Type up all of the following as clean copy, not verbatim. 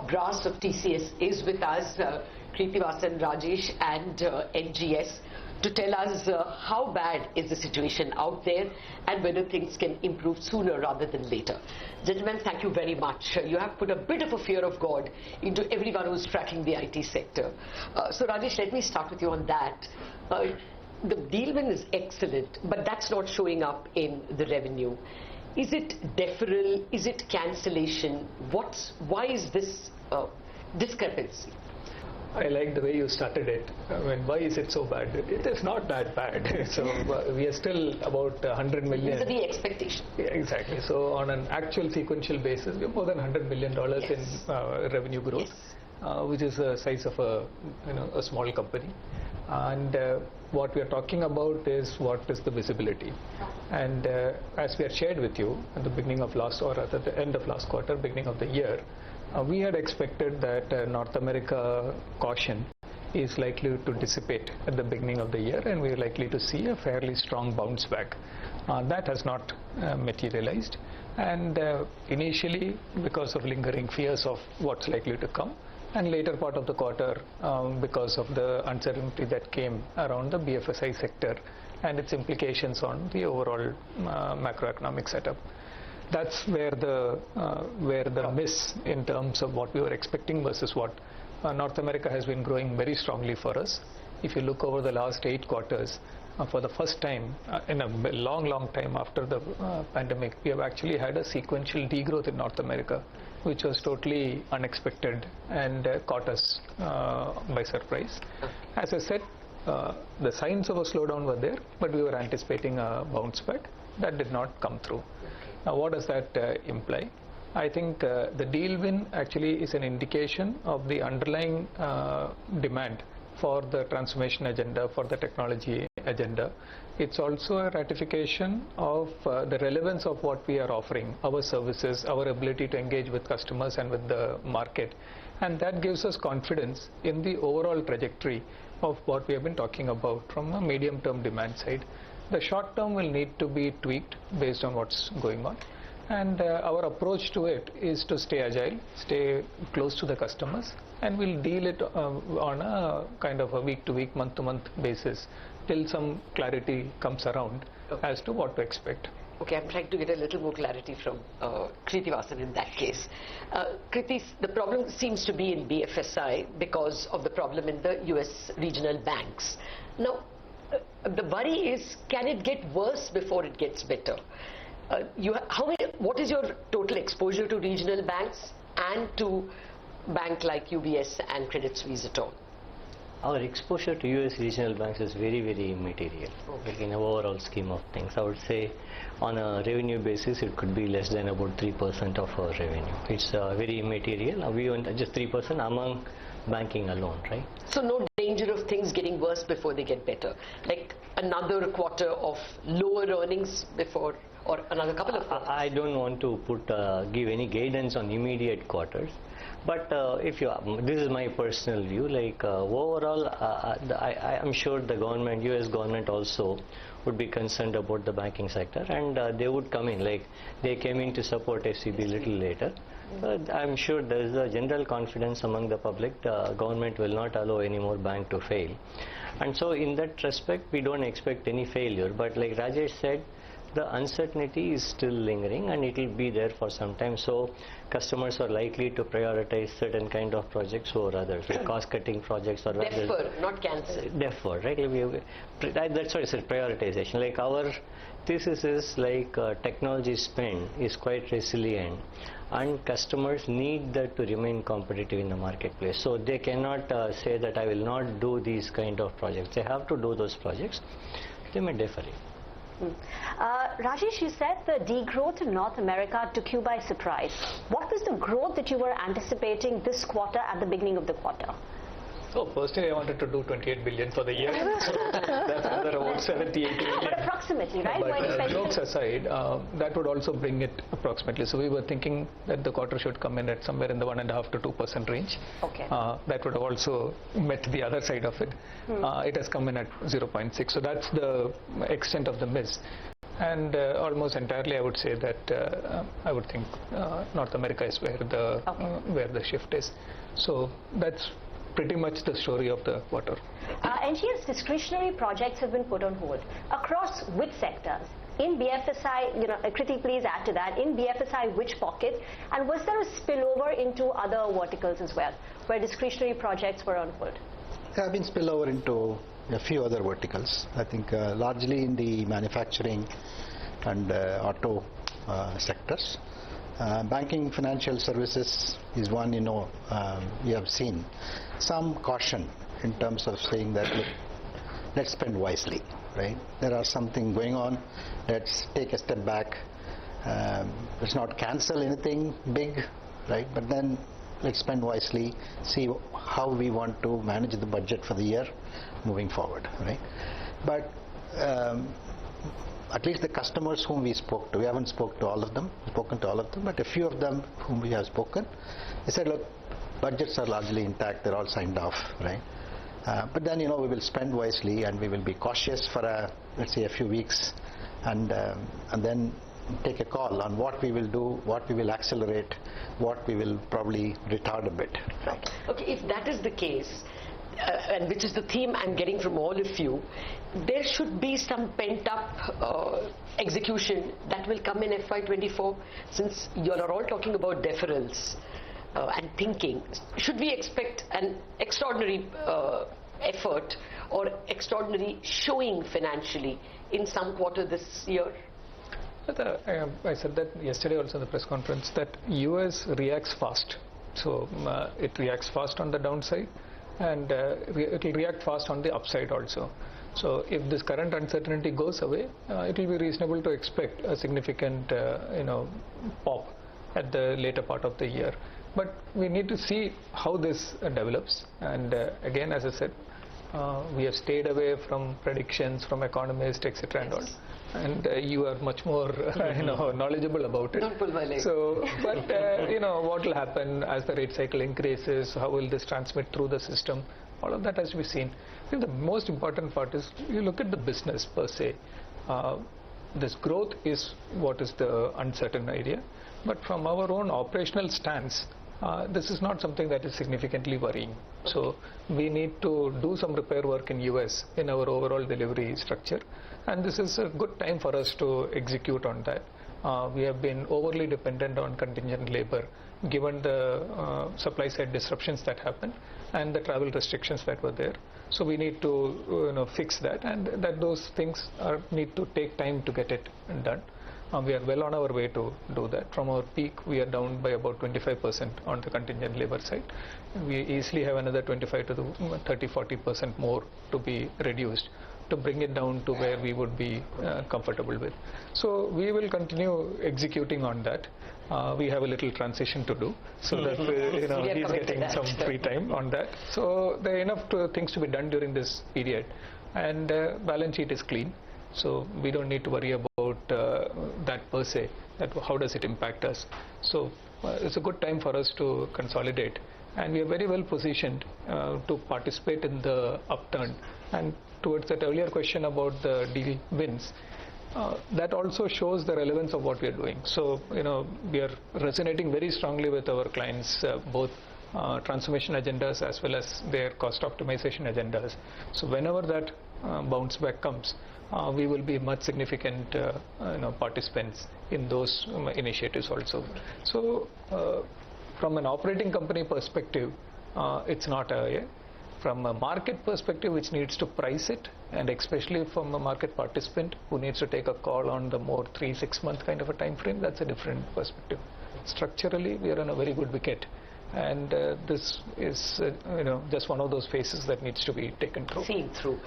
top brass of TCS is with us, Kritivasan, Rajesh and NGS, to tell us how bad is the situation out there and whether things can improve sooner rather than later. Gentlemen, thank you very much. You have put a bit of a fear of God into everyone who's tracking the IT sector. So Rajesh, let me start with you on that. The deal win is excellent, but that's not showing up in the revenue. Is it deferral? Is it cancellation? Why is this discrepancy? I like the way you started it. I mean, why is it so bad? It is not that bad. So we are still about 100 million. These are the expectations. Yeah, exactly. So on an actual sequential basis, we have more than $100 million Yes. in revenue growth, which is the size of a small company. And what we are talking about is what is the visibility. And as we had shared with you at the beginning of last, or at the end of last quarter, beginning of the year, we had expected that North America caution is likely to dissipate at the beginning of the year, and we are likely to see a fairly strong bounce back. That has not materialized, and initially, because of lingering fears of what's likely to come, and later part of the quarter, because of the uncertainty that came around the BFSI sector and its implications on the overall macroeconomic setup. That's where the miss in terms of what we were expecting versus what North America has been growing very strongly for us. If you look over the last 8 quarters, for the first time in a long time after the pandemic, we have actually had a sequential degrowth in North America, which was totally unexpected and caught us by surprise. As I said, the signs of a slowdown were there, but we were anticipating a bounce back. That did not come through. Now, what does that imply? I think the deal win actually is an indication of the underlying demand for the transformation agenda, for the technology agenda. It's also a ratification of the relevance of what we are offering, our services, our ability to engage with customers and with the market. And that gives us confidence in the overall trajectory of what we have been talking about from a medium-term demand side. The short term will need to be tweaked based on what's going on. And our approach to it is to stay agile, stay close to the customers, and we'll deal it on a kind of a week-to-week, month-to-month basis till some clarity comes around as to what to expect. Okay, I'm trying to get a little more clarity from Kritivasan in that case. Kriti, the problem seems to be in BFSI because of the problem in the US regional banks. Now, the worry is, can it get worse before it gets better? What is your total exposure to regional banks and to bank like UBS and Credit Suisse at all? Our exposure to US regional banks is very immaterial. Like in our overall scheme of things. I would say on a revenue basis it could be less than about 3% of our revenue. It's very immaterial. We want just 3% among banking alone, right? So no danger of things getting worse before they get better? Like another quarter of lower earnings before, or another couple of quarters? I don't want to give any guidance on immediate quarters. But if you, this is my personal view, like overall, I'm sure the government, US government also would be concerned about the banking sector, and they would come in, like they came in to support SCB a little later. But I'm sure there is a general confidence among the public. The government will not allow any more bank to fail. And so in that respect, we don't expect any failure. But like Rajesh said, the uncertainty is still lingering and it will be there for some time. So customers are likely to prioritize certain kind of projects over others, like cost cutting projects or defer, not cancel. Defer, right? That's what I said, prioritization. Like our thesis is like technology spend is quite resilient and customers need that to remain competitive in the marketplace. So they cannot say that I will not do these kind of projects. They have to do those projects. They may defer it. Rajesh, you said the degrowth in North America took you by surprise. What was the growth that you were anticipating this quarter at the beginning of the quarter? So personally, I wanted to do 28 billion for the year. So that's another about 78 billion. But approximately, right? But jokes aside, that would also bring it approximately. So we were thinking that the quarter should come in at somewhere in the 1.5 to 2% range. Okay. That would have also met the other side of it. It has come in at 0.6. So that's the extent of the miss. And almost entirely I would say that I would think North America is where the shift is. So that's pretty much the story of the quarter. NGS discretionary projects have been put on hold. Across which sectors? In BFSI, Kriti, please add to that. In BFSI, which pockets? And was there a spillover into other verticals as well, where discretionary projects were on hold? There have been spillover into a few other verticals. I think largely in the manufacturing and auto sectors. Banking, financial services is one, we have seen some caution in terms of saying that let's spend wisely, right? There are something going on. Let's take a step back. Let's not cancel anything big, right? But then let's spend wisely, see how we want to manage the budget for the year moving forward, right? But at least the customers whom we spoke to, we haven't spoken to all of them, but a few of them whom we have spoken, they said, look, budgets are largely intact, they're all signed off, right? But then, we will spend wisely and we will be cautious for, let's say, a few weeks and then take a call on what we will do, what we will accelerate, what we will probably retard a bit. Right. Okay, if that is the case, and which is the theme I'm getting from all of you, there should be some pent-up execution that will come in FY24, since you are all talking about deferrals and thinking. Should we expect an extraordinary effort or extraordinary showing financially in some quarter this year? I said that yesterday also in the press conference, that US reacts fast. So it reacts fast on the downside, and it will react fast on the upside also. So if this current uncertainty goes away, it will be reasonable to expect a significant pop at the later part of the year. But we need to see how this develops. And again, as I said, we have stayed away from predictions from economists, etc. and all. And you are much more knowledgeable about it. Don't pull my leg. So, but what will happen as the rate cycle increases? How will this transmit through the system? All of that has to be seen. I think the most important part is you look at the business per se. This growth is what is the uncertain area. But from our own operational stance, this is not something that is significantly worrying. So we need to do some repair work in US in our overall delivery structure, and this is a good time for us to execute on that. We have been overly dependent on contingent labor given the supply side disruptions that happened and the travel restrictions that were there. So we need to fix that, and that those things need to take time to get it done. We are well on our way to do that. From our peak, we are down by about 25% on the contingent labor side. We easily have another 25 to 30-40% more to be reduced to bring it down to where we would be comfortable with. So we will continue executing on that. We have a little transition to do, so that he's getting some free time on that. So there are enough things to be done during this period, and balance sheet is clean. So we don't need to worry about that per se, that how does it impact us. So it's a good time for us to consolidate, and we are very well positioned to participate in the upturn. And towards that earlier question about the deal wins, that also shows the relevance of what we are doing. So we are resonating very strongly with our clients, both transformation agendas as well as their cost optimization agendas. So whenever that bounce back comes, we will be much significant participants in those initiatives also. So from an operating company perspective, it's not from a market perspective which needs to price it, and especially from a market participant who needs to take a call on the more 3-6 month kind of a time frame, that's a different perspective. Structurally, we are on a very good wicket, and this is just one of those phases that needs to be taken through. Seen through.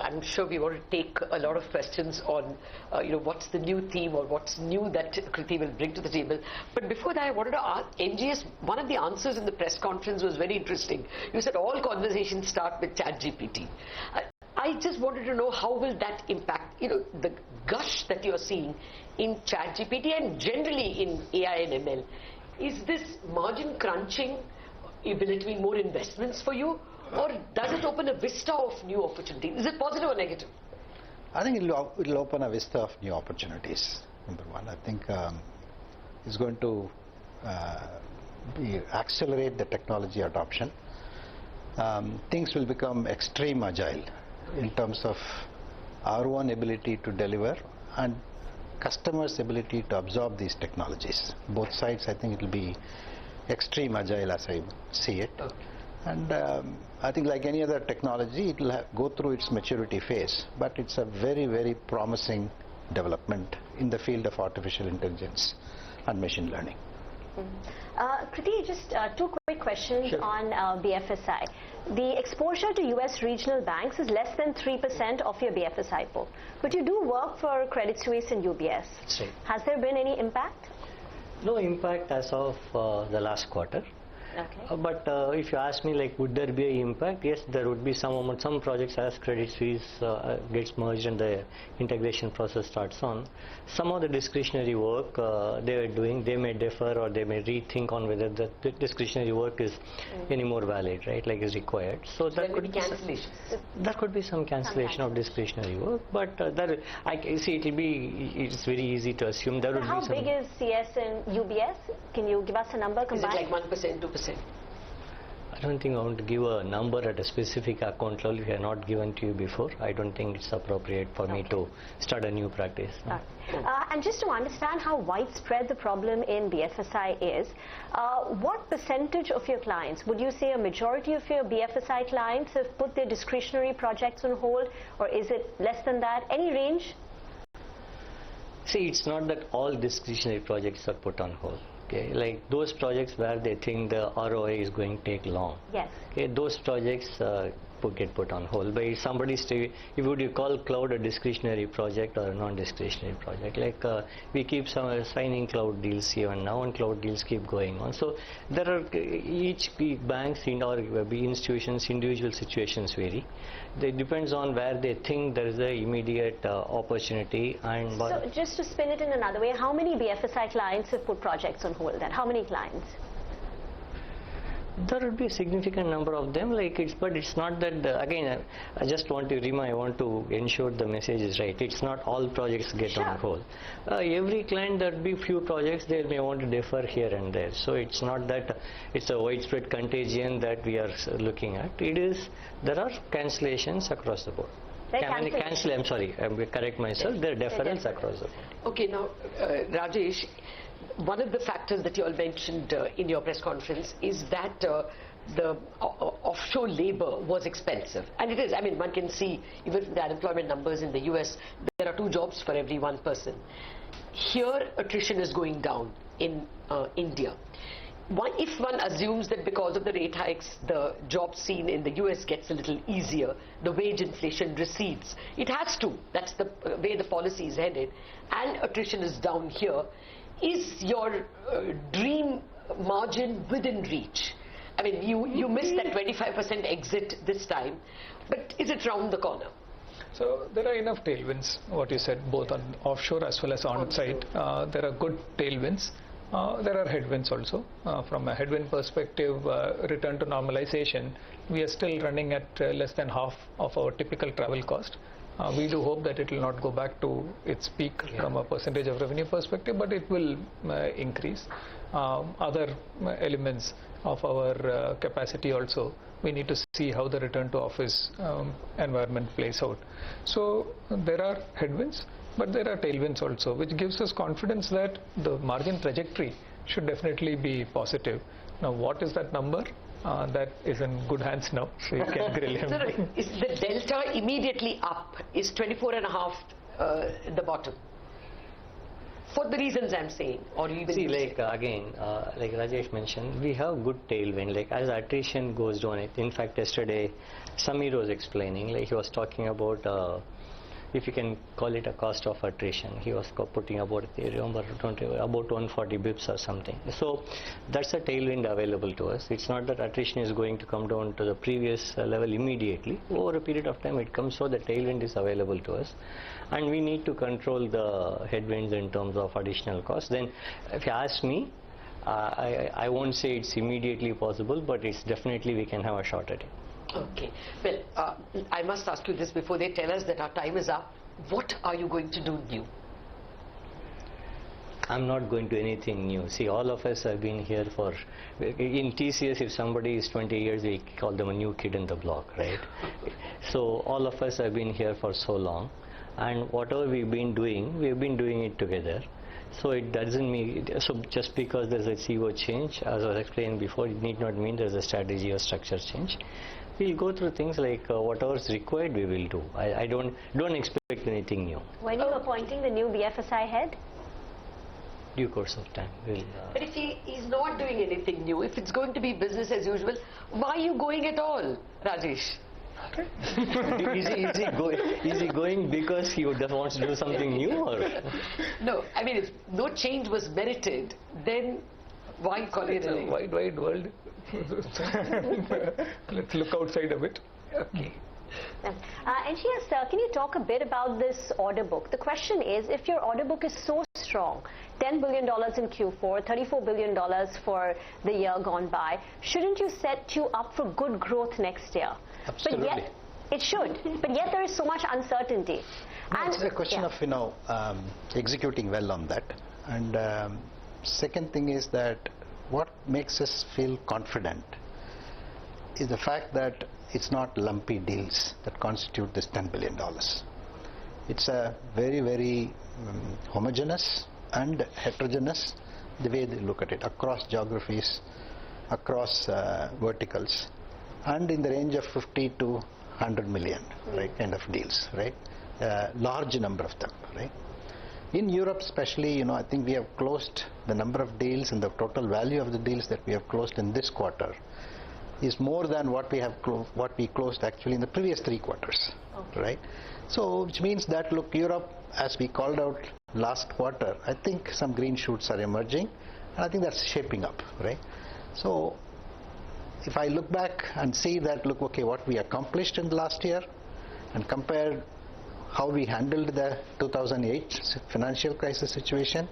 I'm sure we want to take a lot of questions on what's the new theme or what's new that Kriti will bring to the table. But before that, I wanted to ask NGS, one of the answers in the press conference was very interesting. You said all conversations start with ChatGPT. I just wanted to know how will that impact the gush that you're seeing in ChatGPT and generally in AI and ML. Is this margin crunching? Will it mean more investments for you? Or does it open a vista of new opportunities? Is it positive or negative? I think it'll open a vista of new opportunities. Number one, I think it's going to accelerate the technology adoption. Things will become extreme agile in terms of our own ability to deliver and customers' ability to absorb these technologies. Both sides, I think it will be extreme agile as I see it. Okay. And I think like any other technology, it will go through its maturity phase, but it's a very, very promising development in the field of artificial intelligence and machine learning. Kriti, just two quick questions Sure. on BFSI. The exposure to US regional banks is less than 3% of your BFSI book, but you do work for Credit Suisse and UBS. That's right. Has there been any impact? No impact as of the last quarter. Okay. But if you ask me, like, would there be an impact? Yes, there would be some amount. Some projects as Credit Suisse gets merged and the integration process starts on. Some of the discretionary work they are doing, they may defer or they may rethink on whether the discretionary work is any more valid, right? Like is required. So that could be cancellations. There could be some cancellation of discretionary work, but I see it's very easy to assume there would How be some. big is CS and UBS? Can you give us a number Is it combined? like 1%, 2%? I don't think I want to give a number at a specific account level if I have not given to you before. I don't think it's appropriate for me to start a new practice. No. And just to understand how widespread the problem in BFSI is, what percentage of your clients, would you say a majority of your BFSI clients have put their discretionary projects on hold, or is it less than that? Any range? See, it's not that all discretionary projects are put on hold. Okay, like those projects where they think the ROI is going to take long. Yes. Okay, those projects get put on hold. But if somebody would you call cloud a discretionary project or a non-discretionary project? Like we keep signing cloud deals even now, and cloud deals keep going on. So there are each banks or institutions, individual situations vary. It depends on where they think there is an immediate opportunity. And So just to spin it in another way, how many BFSI clients have put projects on hold then? How many clients? there would be a significant number of them, but it's not that, again, I just want to I want to ensure the message is right. It's not all projects get on hold. Every client, there will be few projects they may want to defer here and there. So it's not that it's a widespread contagion that we are looking at. It is, there are cancellations across the board. I'm sorry, I will correct myself. There are deferrals across the board. Okay, now, Rajesh, one of the factors that you all mentioned in your press conference is that the offshore labor was expensive. And it is, I mean, one can see even from the unemployment numbers in the US, there are 2 jobs for every 1 person. Here, attrition is going down in India. If one assumes that because of the rate hikes, the job scene in the US gets a little easier, the wage inflation recedes. It has to. That's the way the policy is headed. And attrition is down here. Is your dream margin within reach? I mean, you missed that 25% exit this time, but is it round the corner? So there are enough tailwinds, what you said, both on offshore as well as on-site. There are good tailwinds. There are headwinds also. From a headwind perspective, return to normalization, we are still running at less than half of our typical travel cost. We do hope that it will not go back to its peak from a percentage of revenue perspective, but it will increase. Other elements of our capacity also, we need to see how the return to office environment plays out. So there are headwinds, but there are tailwinds also, which gives us confidence that the margin trajectory should definitely be positive. Now, what is that number? That is in good hands now, so you can grill him. So, is the delta immediately up? Is 24.5 the bottom? For the reasons I'm saying, or even see, like Rajesh mentioned, we have good tailwind. Like as attrition goes down, in fact, yesterday, Samir was explaining, like he was talking about. If you can call it a cost of attrition, he was putting about, about 140 bips or something. So that's a tailwind available to us. It's not that attrition is going to come down to the previous level immediately. Over a period of time it comes, so the tailwind is available to us. And we need to control the headwinds in terms of additional costs. Then if you ask me, I won't say it's immediately possible, but it's definitely we can have a shot at it. Okay. Well, I must ask you this before they tell us that our time is up. what are you going to do new? I'm not going to anything new. See, all of us have been here for, in TCS, if somebody is 20 years, we call them a new kid in the block, right? So all of us have been here for so long, and whatever we've been doing it together. So it doesn't mean, so just because there's a CEO change, as I was explained before, it need not mean there's a strategy or structure change. We'll go through things like whatever is required, we will do. I don't expect anything new. When are you appointing the new BFSI head? Due course of time. We'll, But if he's not doing anything new, if it's going to be business as usual, why are you going at all, Rajesh? is he going because he just wants to do something new, or? No, I mean, if no change was merited, then why call it It's a wide world. Let's look outside of it. Okay. NGS, can you talk a bit about this order book? The question is, if your order book is so strong, $10 billion in Q4, $34 billion for the year gone by, shouldn't you set you up for good growth next year? Absolutely. But yet, it should, but yet there is so much uncertainty. No, it's a question of, executing well on that. And second thing is that what makes us feel confident is the fact that it's not lumpy deals that constitute this $10 billion. It's a very, very homogeneous and heterogeneous the way they look at it across geographies, across verticals, and in the range of 50 to 100 million, right, kind of deals, right? Large number of them, right? In Europe especially, I think we have closed the number of deals, and the total value of the deals that we have closed in this quarter is more than what we closed actually in the previous 3 quarters, right? So which means that, look, Europe, as we called out last quarter, I think some green shoots are emerging, and I think that's shaping up, right? So if I look back and see that, look, okay, what we accomplished in the last year, and compare how we handled the 2008 financial crisis situation,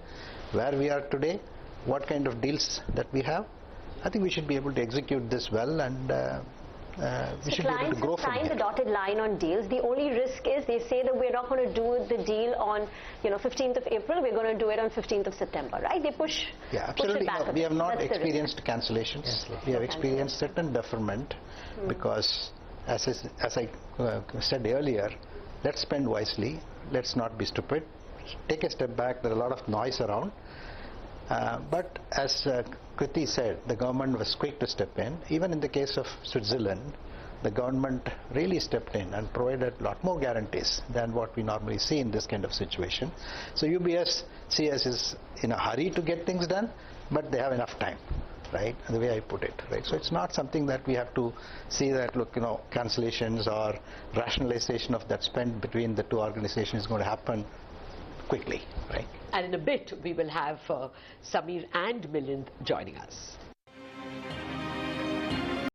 where we are today, what kind of deals that we have, I think we should be able to execute this well, and we should be able to grow from here. Clients have signed the dotted line on deals. The only risk is they say that we're not going to do the deal on 15th of April, we're going to do it on 15th of September, right? They push, absolutely. push it back. No, we have not experienced cancellations. Yes, we have experienced certain deferment because, as I said earlier, let's spend wisely, let's not be stupid, take a step back. There are a lot of noise around. But as Kriti said, the government was quick to step in. Even in the case of Switzerland, the government really stepped in and provided a lot more guarantees than what we normally see in this kind of situation. So UBS, CS is in a hurry to get things done, but they have enough time, right? The way I put it, right? So it's not something that we have to see that, look, cancellations or rationalization of that spend between the two organizations is going to happen quickly, right? And in a bit, we will have Samir and Milind joining us.